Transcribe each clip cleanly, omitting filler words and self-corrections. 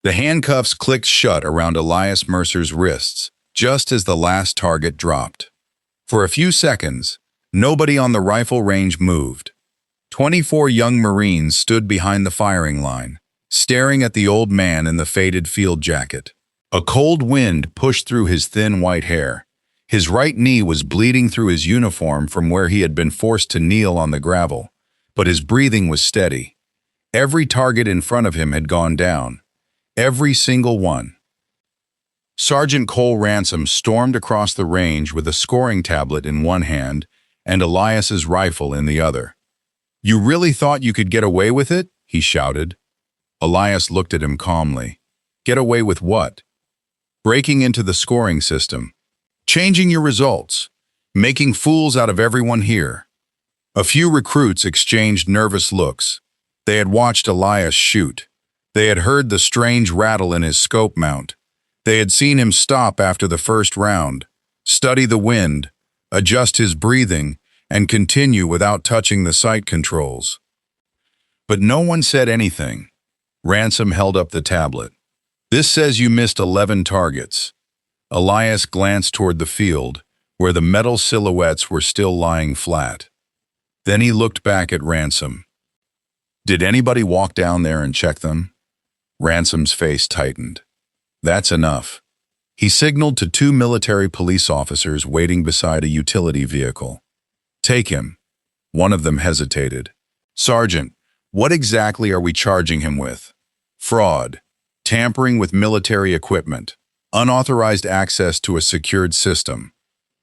The handcuffs clicked shut around Elias Mercer's wrists, just as the last target dropped. For a few seconds, nobody on the rifle range moved. 24 young Marines stood behind the firing line, staring at the old man in the faded field jacket. A cold wind pushed through his thin white hair. His right knee was bleeding through his uniform from where he had been forced to kneel on the gravel, but his breathing was steady. Every target in front of him had gone down. Every single one. Sergeant Cole Ransom stormed across the range with a scoring tablet in one hand and Elias's rifle in the other. "You really thought you could get away with it?" he shouted. Elias looked at him calmly. "Get away with what?" "Breaking into the scoring system. Changing your results. Making fools out of everyone here." A few recruits exchanged nervous looks. They had watched Elias shoot. They had heard the strange rattle in his scope mount. They had seen him stop after the first round, study the wind, adjust his breathing, and continue without touching the sight controls. But no one said anything. Ransom held up the tablet. "This says you missed 11 targets." Elias glanced toward the field, where the metal silhouettes were still lying flat. Then he looked back at Ransom. "Did anybody walk down there and check them?" Ransom's face tightened. "That's enough." He signaled to 2 military police officers waiting beside a utility vehicle. "Take him." One of them hesitated. "Sergeant, what exactly are we charging him with?" "Fraud, tampering with military equipment, unauthorized access to a secured system."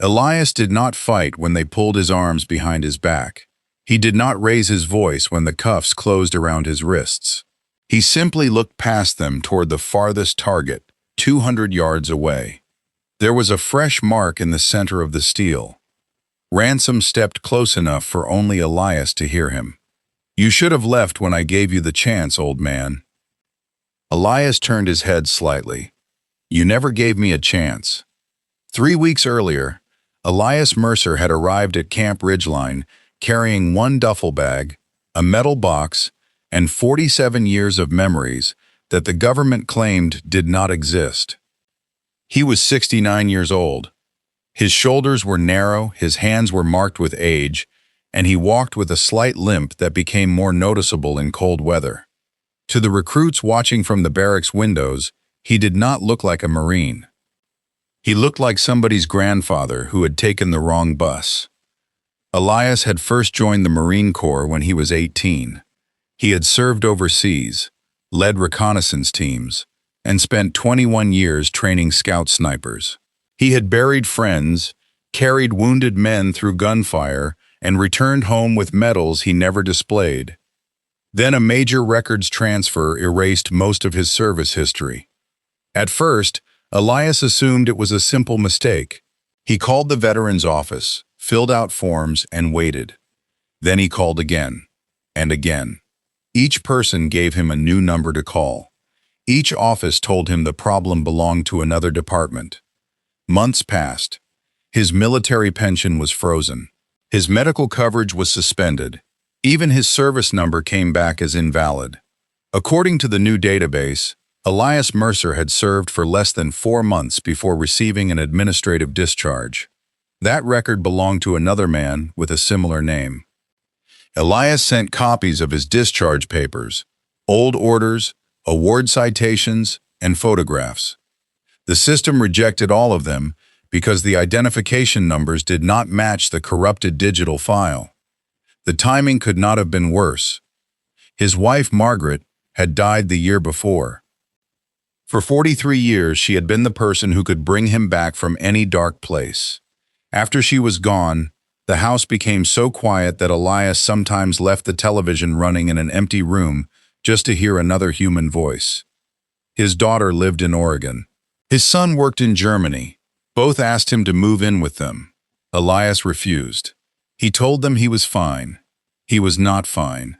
Elias did not fight when they pulled his arms behind his back. He did not raise his voice when the cuffs closed around his wrists. He simply looked past them toward the farthest target, 200 yards away. There was a fresh mark in the center of the steel. Ransom stepped close enough for only Elias to hear him. "You should have left when I gave you the chance, old man." Elias turned his head slightly. "You never gave me a chance." 3 weeks earlier, Elias Mercer had arrived at Camp Ridgeline carrying 1 duffel bag, a metal box, and 47 years of memories that the government claimed did not exist. He was 69 years old. His shoulders were narrow, his hands were marked with age, and he walked with a slight limp that became more noticeable in cold weather. To the recruits watching from the barracks windows, he did not look like a Marine. He looked like somebody's grandfather who had taken the wrong bus. Elias had first joined the Marine Corps when he was 18. He had served overseas, led reconnaissance teams, and spent 21 years training scout snipers. He had buried friends, carried wounded men through gunfire, and returned home with medals he never displayed. Then a major records transfer erased most of his service history. At first, Elias assumed it was a simple mistake. He called the veterans' office, filled out forms, and waited. Then he called again, and again. Each person gave him a new number to call. Each office told him the problem belonged to another department. Months passed. His military pension was frozen. His medical coverage was suspended. Even his service number came back as invalid. According to the new database, Elias Mercer had served for less than 4 months before receiving an administrative discharge. That record belonged to another man with a similar name. Elias sent copies of his discharge papers, old orders, award citations, and photographs. The system rejected all of them because the identification numbers did not match the corrupted digital file. The timing could not have been worse. His wife, Margaret, had died the year before. For 43 years, she had been the person who could bring him back from any dark place. After she was gone, the house became so quiet that Elias sometimes left the television running in an empty room just to hear another human voice. His daughter lived in Oregon. His son worked in Germany. Both asked him to move in with them. Elias refused. He told them he was fine. He was not fine.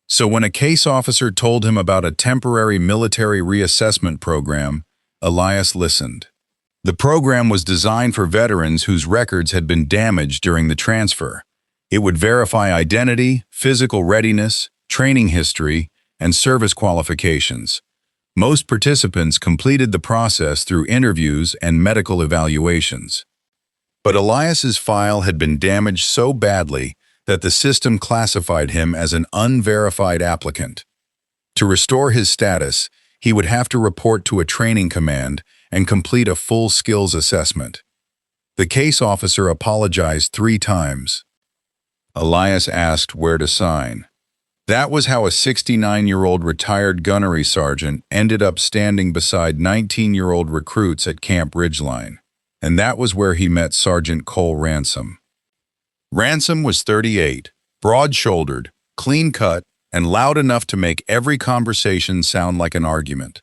So when a case officer told him about a temporary military reassessment program, Elias listened. The program was designed for veterans whose records had been damaged during the transfer. It would verify identity, physical readiness, training history, and service qualifications. Most participants completed the process through interviews and medical evaluations. But Elias's file had been damaged so badly that the system classified him as an unverified applicant. To restore his status, he would have to report to a training command and complete a full skills assessment. The case officer apologized 3 times. Elias asked where to sign. That was how a 69-year-old retired gunnery sergeant ended up standing beside 19-year-old recruits at Camp Ridgeline. And that was where he met Sergeant Cole Ransom. Ransom was 38, broad-shouldered, clean-cut, and loud enough to make every conversation sound like an argument.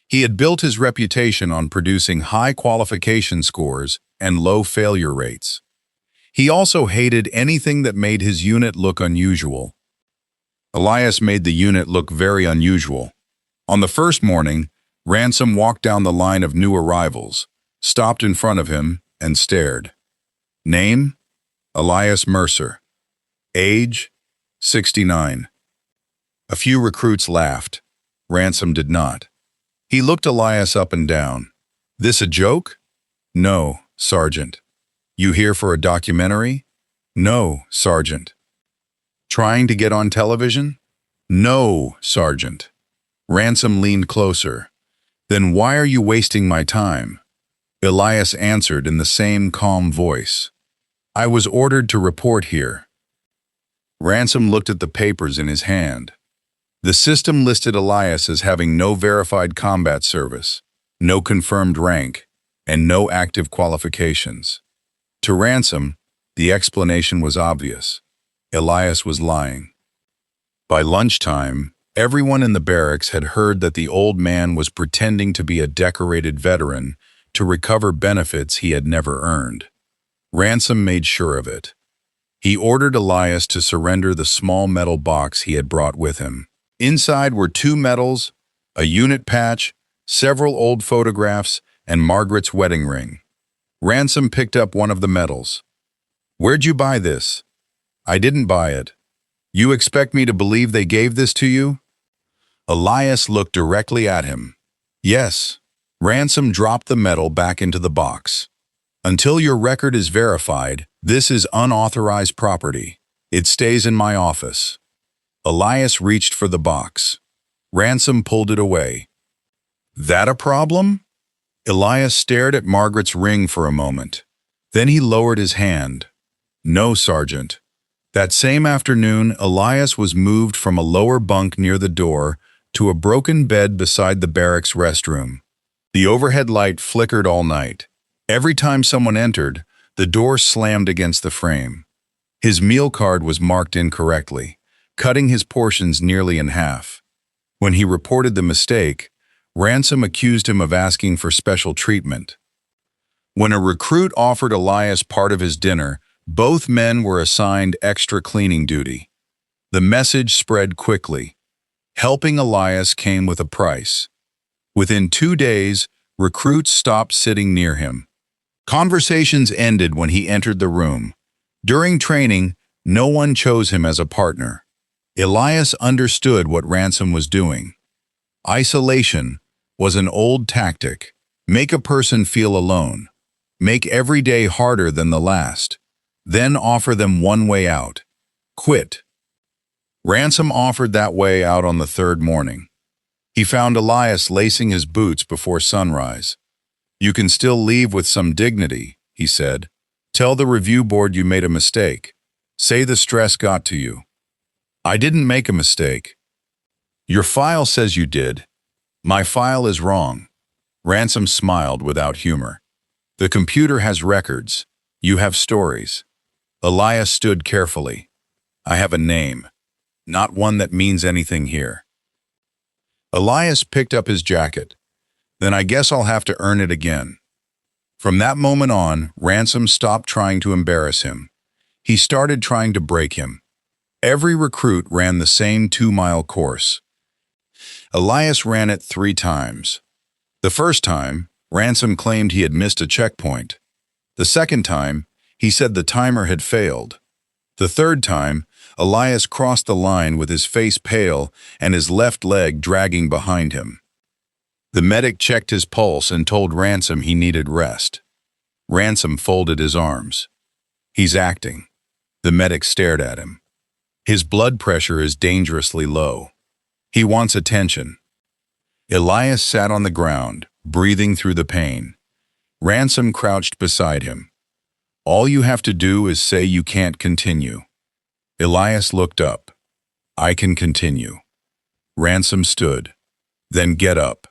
He had built his reputation on producing high qualification scores and low failure rates. He also hated anything that made his unit look unusual. Elias made the unit look very unusual. On the first morning, Ransom walked down the line of new arrivals, stopped in front of him, and stared. Name? Elias Mercer. Age? 69. A few recruits laughed. Ransom did not. He looked Elias up and down. This a joke? No, Sergeant. You here for a documentary? No, Sergeant. Trying to get on television? No, Sergeant. Ransom leaned closer. Then why are you wasting my time? Elias answered in the same calm voice. I was ordered to report here. Ransom looked at the papers in his hand. The system listed Elias as having no verified combat service, no confirmed rank, and no active qualifications. To Ransom, the explanation was obvious. Elias was lying. By lunchtime, everyone in the barracks had heard that the old man was pretending to be a decorated veteran to recover benefits he had never earned. Ransom made sure of it. He ordered Elias to surrender the small metal box he had brought with him. Inside were 2 medals, a unit patch, several old photographs, and Margaret's wedding ring. Ransom picked up one of the medals. Where'd you buy this? I didn't buy it. You expect me to believe they gave this to you? Elias looked directly at him. Yes. Ransom dropped the medal back into the box. Until your record is verified, this is unauthorized property. It stays in my office. Elias reached for the box. Ransom pulled it away. That a problem? Elias stared at Margaret's ring for a moment. Then he lowered his hand. No, Sergeant. That same afternoon, Elias was moved from a lower bunk near the door to a broken bed beside the barracks restroom. The overhead light flickered all night. Every time someone entered, the door slammed against the frame. His meal card was marked incorrectly, cutting his portions nearly in half. When he reported the mistake, Ransom accused him of asking for special treatment. When a recruit offered Elias part of his dinner, both men were assigned extra cleaning duty. The message spread quickly. Helping Elias came with a price. Within 2 days, recruits stopped sitting near him. Conversations ended when he entered the room. During training, no one chose him as a partner. Elias understood what Ransom was doing. Isolation was an old tactic. Make a person feel alone. Make every day harder than the last. Then offer them one way out. Quit. Ransom offered that way out on the 3rd morning. He found Elias lacing his boots before sunrise. You can still leave with some dignity, he said. Tell the review board you made a mistake. Say the stress got to you. I didn't make a mistake. Your file says you did. My file is wrong. Ransom smiled without humor. The computer has records. You have stories. Elias stood carefully. I have a name. Not one that means anything here. Elias picked up his jacket. Then I guess I'll have to earn it again. From that moment on, Ransom stopped trying to embarrass him. He started trying to break him. Every recruit ran the same 2-mile course. Elias ran it 3 times. The first time, Ransom claimed he had missed a checkpoint. The second time, he said the timer had failed. The third time, Elias crossed the line with his face pale and his left leg dragging behind him. The medic checked his pulse and told Ransom he needed rest. Ransom folded his arms. He's acting. The medic stared at him. His blood pressure is dangerously low. He wants attention. Elias sat on the ground, breathing through the pain. Ransom crouched beside him. All you have to do is say you can't continue. Elias looked up. I can continue. Ransom stood. Then get up.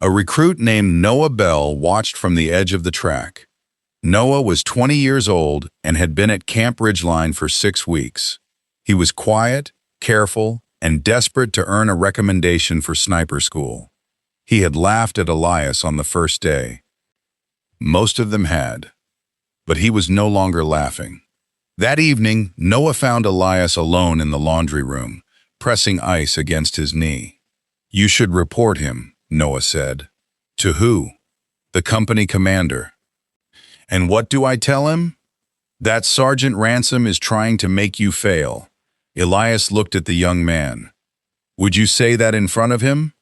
A recruit named Noah Bell watched from the edge of the track. Noah was 20 years old and had been at Camp Ridgeline for 6 weeks. He was quiet, careful, and desperate to earn a recommendation for sniper school. He had laughed at Elias on the first day. Most of them had. But he was no longer laughing. That evening, Noah found Elias alone in the laundry room, pressing ice against his knee. You should report him, Noah said. To who? The company commander. And what do I tell him? That Sergeant Ransom is trying to make you fail. Elias looked at the young man. Would you say that in front of him?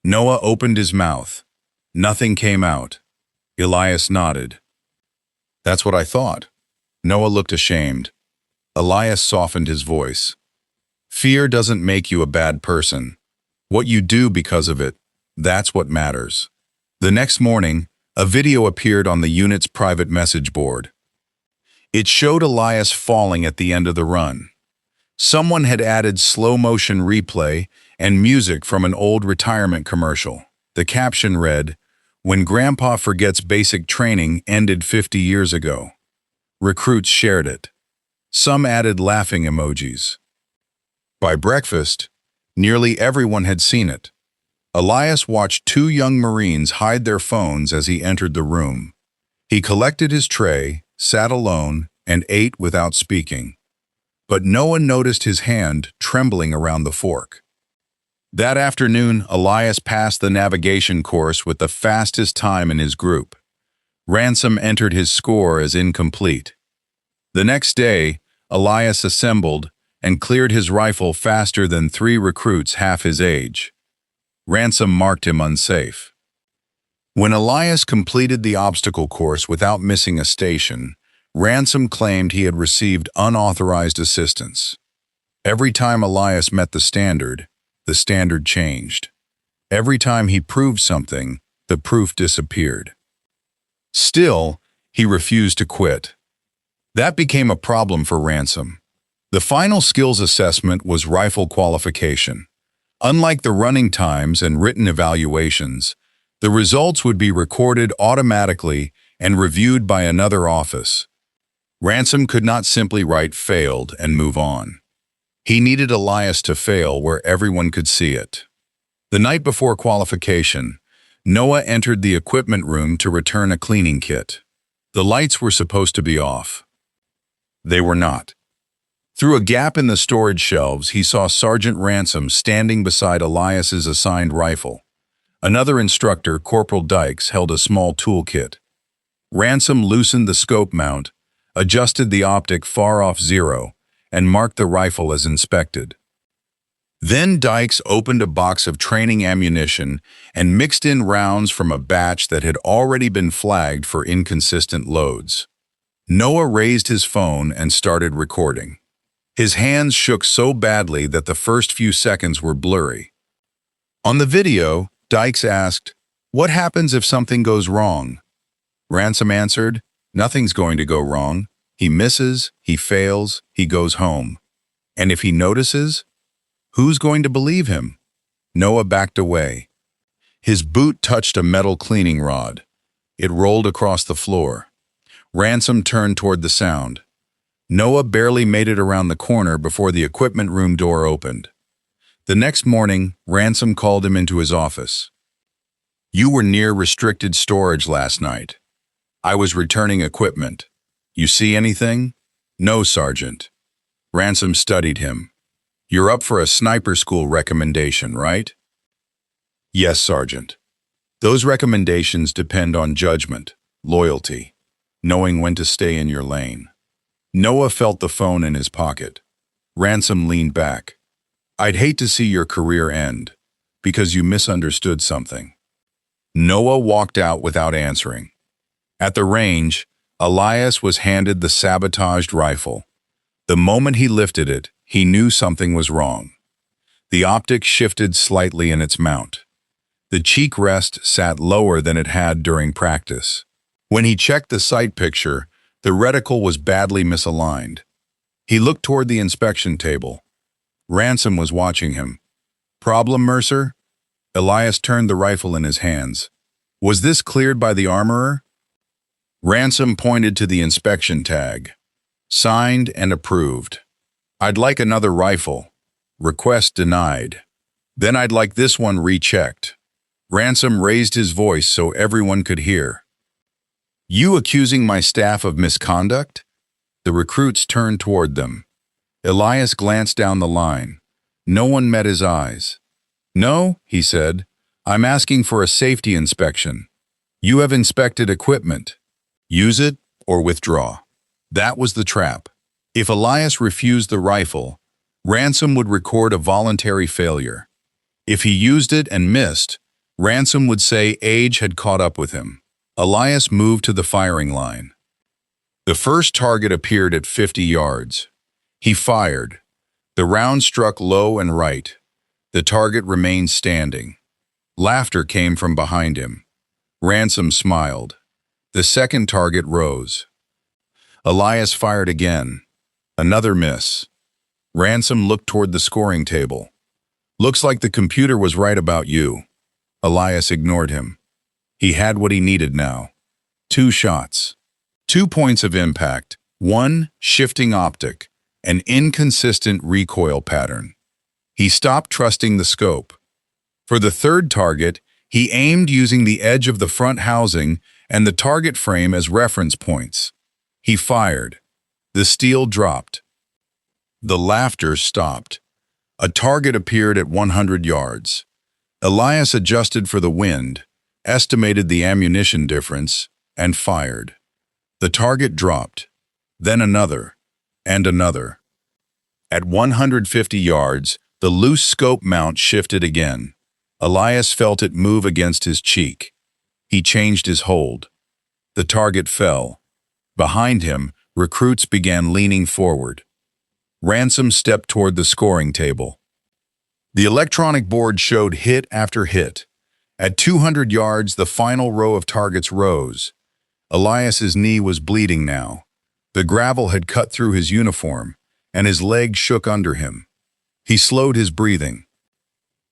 Noah opened his mouth. Nothing came out. Elias nodded. That's what I thought. Noah looked ashamed. Elias softened his voice. Fear doesn't make you a bad person. What you do because of it, that's what matters. The next morning, a video appeared on the unit's private message board. It showed Elias falling at the end of the run. Someone had added slow-motion replay and music from an old retirement commercial. The caption read, "When Grandpa forgets basic training ended 50 years ago." Recruits shared it. Some added laughing emojis. By breakfast, nearly everyone had seen it. Elias watched 2 young Marines hide their phones as he entered the room. He collected his tray, sat alone, and ate without speaking. But no one noticed his hand trembling around the fork. That afternoon, Elias passed the navigation course with the fastest time in his group. Ransom entered his score as incomplete. The next day, Elias assembled and cleared his rifle faster than 3 recruits half his age. Ransom marked him unsafe. When Elias completed the obstacle course without missing a station, Ransom claimed he had received unauthorized assistance. Every time Elias met the standard changed. Every time he proved something, the proof disappeared. Still, he refused to quit. That became a problem for Ransom. The final skills assessment was rifle qualification. Unlike the running times and written evaluations, the results would be recorded automatically and reviewed by another office. Ransom could not simply write "failed" and move on. He needed Elias to fail where everyone could see it. The night before qualification, Noah entered the equipment room to return a cleaning kit. The lights were supposed to be off. They were not. Through a gap in the storage shelves, he saw Sergeant Ransom standing beside Elias's assigned rifle. Another instructor, Corporal Dykes, held a small toolkit. Ransom loosened the scope mount, adjusted the optic far off 0, and marked the rifle as inspected. Then Dykes opened a box of training ammunition and mixed in rounds from a batch that had already been flagged for inconsistent loads. Noah raised his phone and started recording. His hands shook so badly that the first few seconds were blurry. On the video, Dykes asked, "What happens if something goes wrong?" Ransom answered, "Nothing's going to go wrong. He misses, he fails, he goes home. And if he notices, who's going to believe him?" Noah backed away. His boot touched a metal cleaning rod. It rolled across the floor. Ransom turned toward the sound. Noah barely made it around the corner before the equipment room door opened. The next morning, Ransom called him into his office. "You were near restricted storage last night. I was returning equipment. You see anything?" "No, Sergeant." Ransom studied him. "You're up for a sniper school recommendation, right?" "Yes, Sergeant. Those recommendations depend on judgment, loyalty, knowing when to stay in your lane." Noah felt the phone in his pocket. Ransom leaned back. "I'd hate to see your career end. because you misunderstood something." Noah walked out without answering. At the range, Elias was handed the sabotaged rifle. The moment he lifted it, he knew something was wrong. The optic shifted slightly in its mount. The cheek rest sat lower than it had during practice. When he checked the sight picture, the reticle was badly misaligned. He looked toward the inspection table. Ransom was watching him. "Problem, Mercer?" Elias turned the rifle in his hands. "Was this cleared by the armorer?" Ransom pointed to the inspection tag. "Signed and approved. I'd like another rifle. Request denied. Then I'd like this one rechecked." Ransom raised his voice so everyone could hear. "You accusing my staff of misconduct?" The recruits turned toward them. Elias glanced down the line. No one met his eyes. "No," he said, "I'm asking for a safety inspection. You have inspected equipment. Use it or withdraw." That was the trap. If Elias refused the rifle, Ransom would record a voluntary failure. If he used it and missed, Ransom would say age had caught up with him. Elias moved to the firing line. The first target appeared at 50 yards. He fired. The round struck low and right. The target remained standing. Laughter came from behind him. Ransom smiled. The second target rose. Elias fired again. Another miss. Ransom looked toward the scoring table. "Looks like the computer was right about you." Elias ignored him. He had what he needed now. 2 shots. 2 points of impact. 1 shifting optic. An inconsistent recoil pattern. He stopped trusting the scope. For the third target, he aimed using the edge of the front housing and the target frame as reference points. He fired. The steel dropped. The laughter stopped. A target appeared at 100 yards. Elias adjusted for the wind, estimated the ammunition difference, and fired. The target dropped. Then another, and another. At 150 yards, the loose scope mount shifted again. Elias felt it move against his cheek. He changed his hold. The target fell. Behind him, recruits began leaning forward. Ransom stepped toward the scoring table. The electronic board showed hit after hit. At 200 yards, the final row of targets rose. Elias's knee was bleeding now. The gravel had cut through his uniform, and his legs shook under him. He slowed his breathing.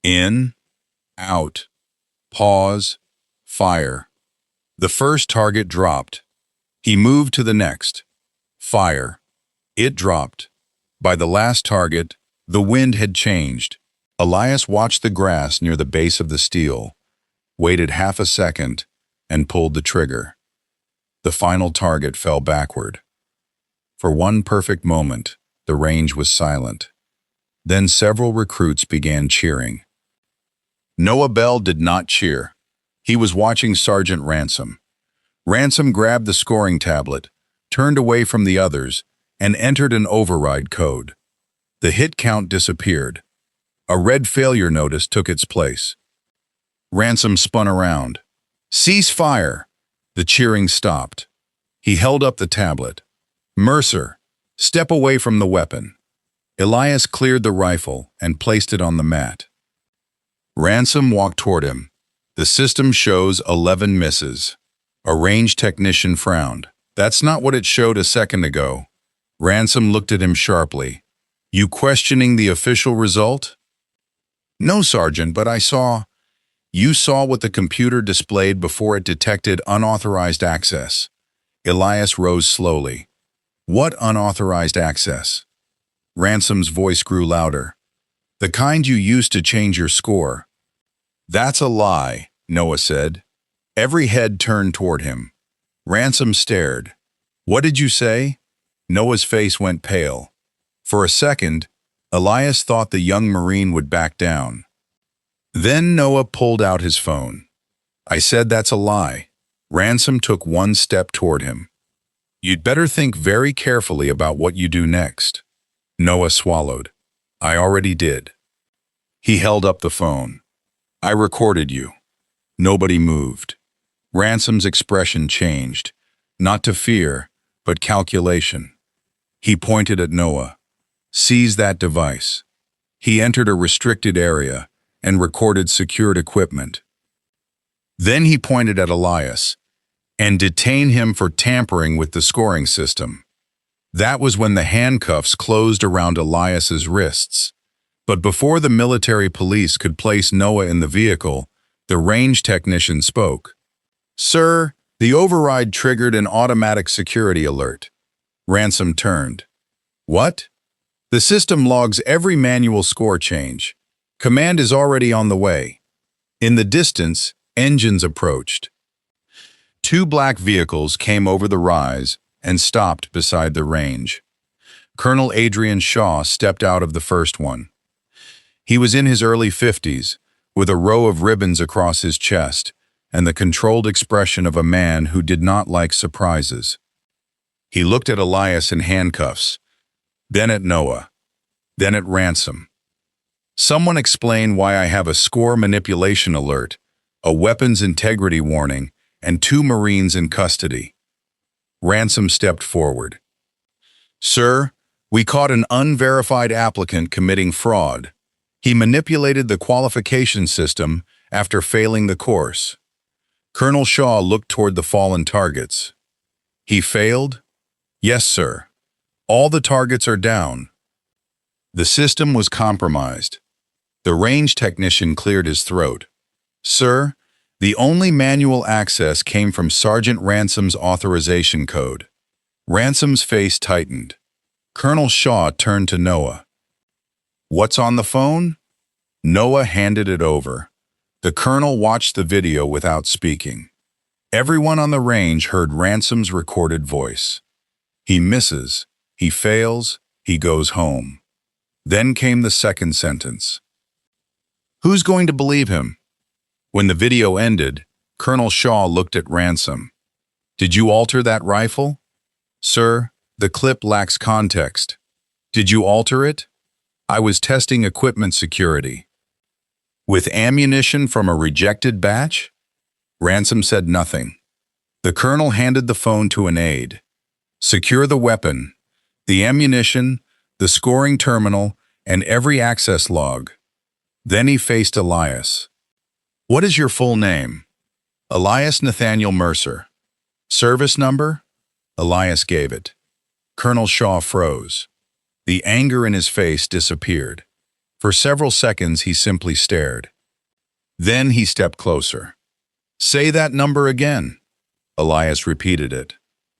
In, out, pause, fire. The first target dropped. He moved to the next. Fire. It dropped. By the last target, the wind had changed. Elias watched the grass near the base of the steel, waited half a second, and pulled the trigger. The final target fell backward. For one perfect moment, the range was silent. Then several recruits began cheering. Noah Bell did not cheer. He was watching Sergeant Ransom. Ransom grabbed the scoring tablet, turned away from the others, and entered an override code. The hit count disappeared. A red failure notice took its place. Ransom spun around. "Cease fire!" The cheering stopped. He held up the tablet. "Mercer, step away from the weapon." Elias cleared the rifle and placed it on the mat. Ransom walked toward him. The system shows 11 misses. A range technician frowned. "That's not what it showed a second ago." Ransom looked at him sharply. "You questioning the official result?" "No, Sergeant, but I saw—" "You saw what the computer displayed before it detected unauthorized access." Elias rose slowly. "What unauthorized access?" Ransom's voice grew louder. "The kind you used to change your score." "That's a lie," Noah said. Every head turned toward him. Ransom stared. "What did you say?" Noah's face went pale. For a second, Elias thought the young Marine would back down. Then Noah pulled out his phone. "I said that's a lie." Ransom took one step toward him. "You'd better think very carefully about what you do next." Noah swallowed. "I already did." He held up the phone. I recorded you. Nobody moved. Ransom's expression changed, not to fear, but calculation. He pointed at Noah. Seize that device. He entered a restricted area and recorded secured equipment. Then he pointed at Elias and detain him for tampering with the scoring system. That was when the handcuffs closed around Elias's wrists. But before the military police could place Noah in the vehicle, the range technician spoke. "Sir, the override triggered an automatic security alert." Ransom turned. "What?" "The system logs every manual score change. Command is already on the way." In the distance, engines approached. Two black vehicles came over the rise and stopped beside the range. Colonel Adrian Shaw stepped out of the first one. He was in his early 50s, with a row of ribbons across his chest and the controlled expression of a man who did not like surprises. He looked at Elias in handcuffs, then at Noah, then at Ransom. "Someone explain why I have a score manipulation alert, a weapons integrity warning, and 2 Marines in custody." Ransom stepped forward. "Sir, we caught an unverified applicant committing fraud. He manipulated the qualification system after failing the course." Colonel Shaw looked toward the fallen targets. "He failed?" "Yes, sir. All the targets are down." The system was compromised. The range technician cleared his throat. "Sir, the only manual access came from Sergeant Ransom's authorization code." Ransom's face tightened. Colonel Shaw turned to Noah. "What's on the phone?" Noah handed it over. The colonel watched the video without speaking. Everyone on the range heard Ransom's recorded voice. "He misses, he fails, he goes home." Then came the second sentence. "Who's going to believe him?" When the video ended, Colonel Shaw looked at Ransom. "Did you alter that rifle?" "Sir, the clip lacks context." "Did you alter it?" "I was testing equipment security." "With ammunition from a rejected batch?" Ransom said nothing. The colonel handed the phone to an aide. "Secure the weapon, the ammunition, the scoring terminal, and every access log." Then he faced Elias. "What is your full name?" "Elias Nathaniel Mercer." "Service number?" Elias gave it. Colonel Shaw froze. The anger in his face disappeared. For several seconds he simply stared. Then he stepped closer. "Say that number again." Elias repeated it.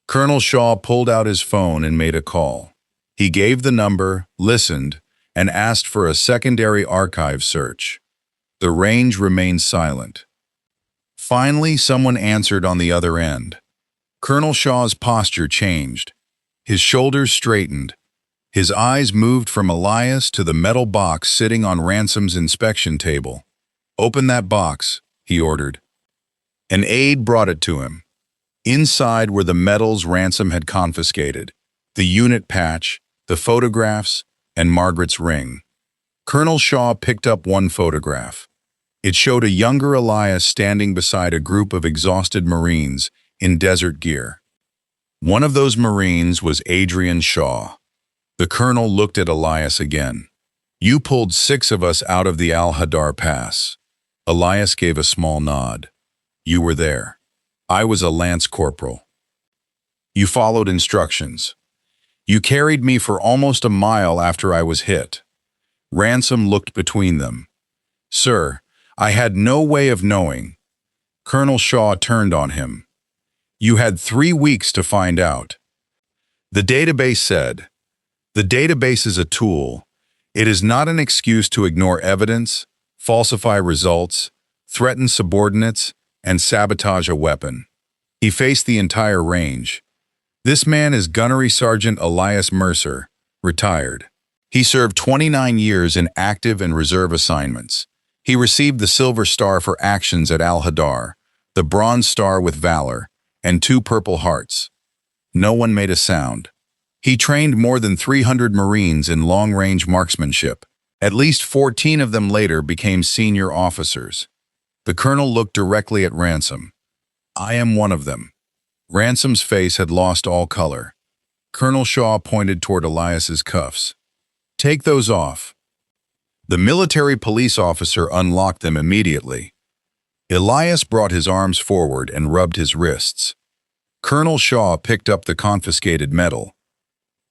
Colonel Shaw pulled out his phone and made a call. He gave the number, listened, and asked for a secondary archive search. The range remained silent. Finally, someone answered on the other end. Colonel Shaw's posture changed. His shoulders straightened. His eyes moved from Elias to the metal box sitting on Ransom's inspection table. "Open that box," he ordered. An aide brought it to him. Inside were the medals Ransom had confiscated, the unit patch, the photographs, and Margaret's ring. Colonel Shaw picked up one photograph. It showed a younger Elias standing beside a group of exhausted Marines in desert gear. One of those Marines was Adrian Shaw. The colonel looked at Elias again. "You pulled 6 of us out of the Al-Hadar Pass." Elias gave a small nod. "You were there. I was a lance corporal. You followed instructions. You carried me for almost a mile after I was hit." Ransom looked between them. "Sir, I had no way of knowing." Colonel Shaw turned on him. "You had 3 weeks to find out." The database said, "The database is a tool. It is not an excuse to ignore evidence, falsify results, threaten subordinates, and sabotage a weapon." He faced the entire range. "This man is Gunnery Sergeant Elias Mercer, retired. He served 29 years in active and reserve assignments. He received the Silver Star for actions at Al-Hadar, the Bronze Star with Valor, and 2 Purple Hearts." No one made a sound. He trained more than 300 Marines in long-range marksmanship. At least 14 of them later became senior officers. The colonel looked directly at Ransom. "I am one of them." Ransom's face had lost all color. Colonel Shaw pointed toward Elias's cuffs. "Take those off." The military police officer unlocked them immediately. Elias brought his arms forward and rubbed his wrists. Colonel Shaw picked up the confiscated metal.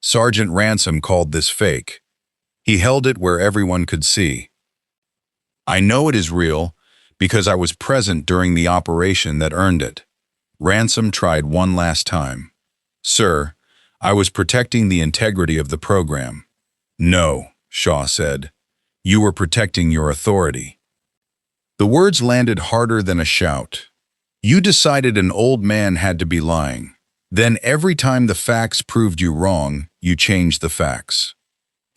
Sergeant Ransom called this fake. He held it where everyone could see. "I know it is real because I was present during the operation that earned it." Ransom tried one last time. "Sir, I was protecting the integrity of the program." "No," Shaw said. "You were protecting your authority." The words landed harder than a shout. "You decided an old man had to be lying. Then every time the facts proved you wrong, you changed the facts."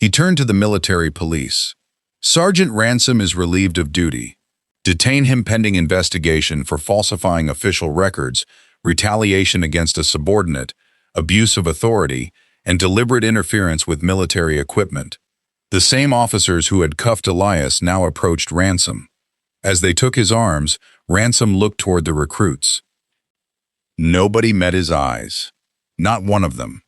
He turned to the military police. "Sergeant Ransom is relieved of duty. Detain him pending investigation for falsifying official records, retaliation against a subordinate, abuse of authority, and deliberate interference with military equipment." The same officers who had cuffed Elias now approached Ransom. As they took his arms, Ransom looked toward the recruits. Nobody met his eyes. Not one of them.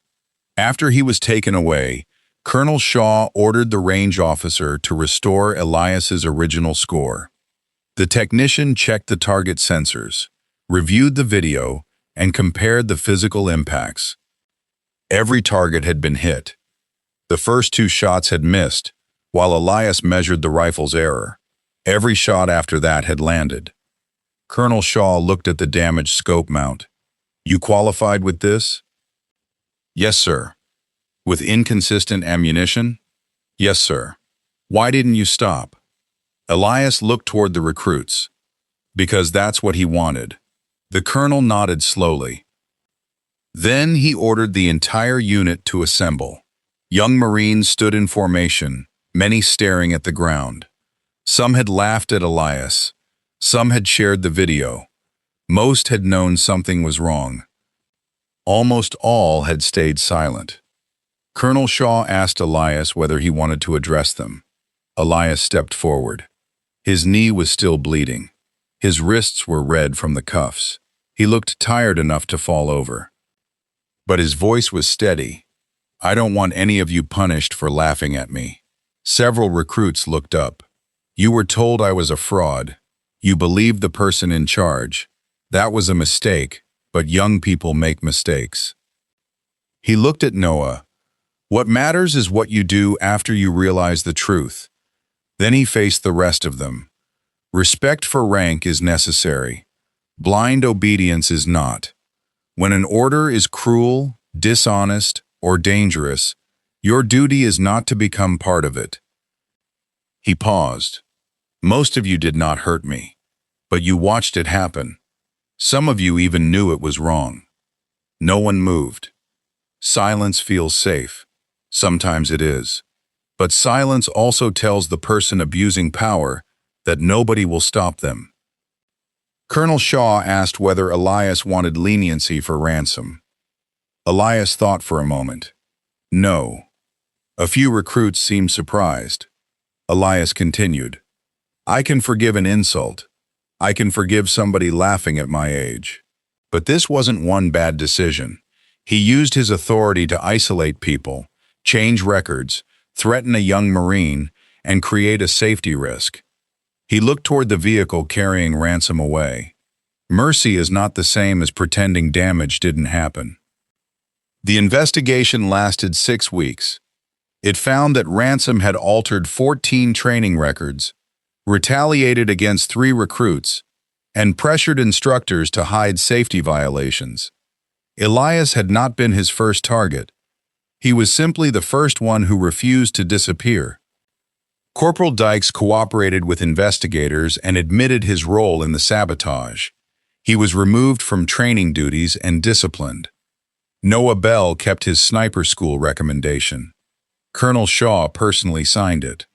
After he was taken away, Colonel Shaw ordered the range officer to restore Elias's original score. The technician checked the target sensors, reviewed the video, and compared the physical impacts. Every target had been hit. The first 2 shots had missed, while Elias measured the rifle's error. Every shot after that had landed. Colonel Shaw looked at the damaged scope mount. "You qualified with this?" "Yes, sir." "With inconsistent ammunition?" "Yes, sir." "Why didn't you stop?" Elias looked toward the recruits. "Because that's what he wanted." The colonel nodded slowly. Then he ordered the entire unit to assemble. Young Marines stood in formation, many staring at the ground. Some had laughed at Elias. Some had shared the video. Most had known something was wrong. Almost all had stayed silent. Colonel Shaw asked Elias whether he wanted to address them. Elias stepped forward. His knee was still bleeding. His wrists were red from the cuffs. He looked tired enough to fall over. But his voice was steady. "I don't want any of you punished for laughing at me." Several recruits looked up. "You were told I was a fraud. You believed the person in charge. That was a mistake, but young people make mistakes." He looked at Noah. "What matters is what you do after you realize the truth." Then he faced the rest of them. "Respect for rank is necessary. Blind obedience is not. When an order is cruel, dishonest, or dangerous, your duty is not to become part of it." He paused. "Most of you did not hurt me, but you watched it happen. Some of you even knew it was wrong. No one moved. Silence feels safe. Sometimes it is. But silence also tells the person abusing power that nobody will stop them." Colonel Shaw asked whether Elias wanted leniency for Ransom. Elias thought for a moment. "No." A few recruits seemed surprised. Elias continued, "I can forgive an insult. I can forgive somebody laughing at my age. But this wasn't one bad decision. He used his authority to isolate people, change records, threaten a young Marine, and create a safety risk." He looked toward the vehicle carrying Ransom away. Mercy is not the same as pretending damage didn't happen. The investigation lasted 6 weeks. It found that Ransom had altered 14 training records, retaliated against 3 recruits, and pressured instructors to hide safety violations. Elias had not been his first target. He was simply the first one who refused to disappear. Corporal Dykes cooperated with investigators and admitted his role in the sabotage. He was removed from training duties and disciplined. Noah Bell kept his sniper school recommendation. Colonel Shaw personally signed it.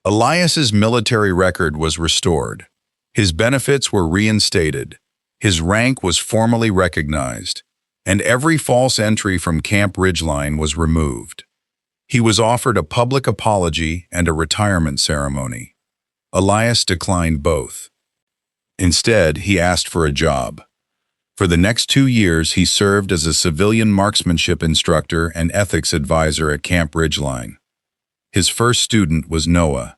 Elias's military record was restored. His benefits were reinstated. His rank was formally recognized, and every false entry from Camp Ridgeline was removed. He was offered a public apology and a retirement ceremony. Elias declined both. Instead, he asked for a job. For the next 2 years, he served as a civilian marksmanship instructor and ethics advisor at Camp Ridgeline. His first student was Noah.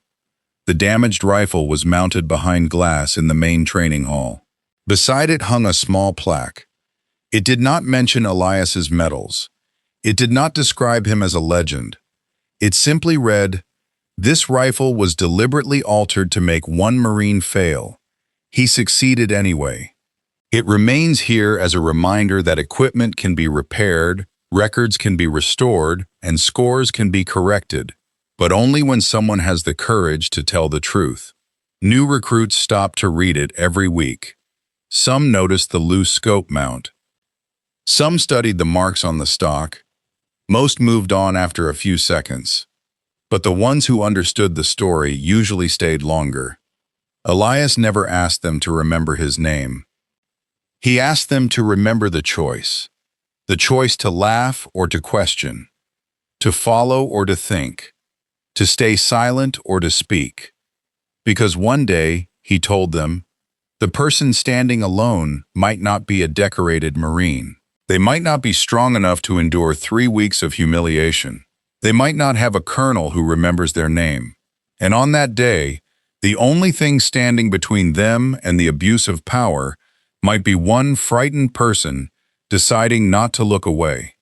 The damaged rifle was mounted behind glass in the main training hall. Beside it hung a small plaque. It did not mention Elias's medals. It did not describe him as a legend. It simply read, "This rifle was deliberately altered to make one Marine fail. He succeeded anyway." It remains here as a reminder that equipment can be repaired, records can be restored, and scores can be corrected, but only when someone has the courage to tell the truth. New recruits stopped to read it every week. Some noticed the loose scope mount. Some studied the marks on the stock. Most moved on after a few seconds. But the ones who understood the story usually stayed longer. Elias never asked them to remember his name. He asked them to remember the choice to laugh or to question, to follow or to think, to stay silent or to speak. Because one day, he told them, the person standing alone might not be a decorated Marine. They might not be strong enough to endure 3 weeks of humiliation. They might not have a colonel who remembers their name. And on that day, the only thing standing between them and the abuse of power might be one frightened person deciding not to look away.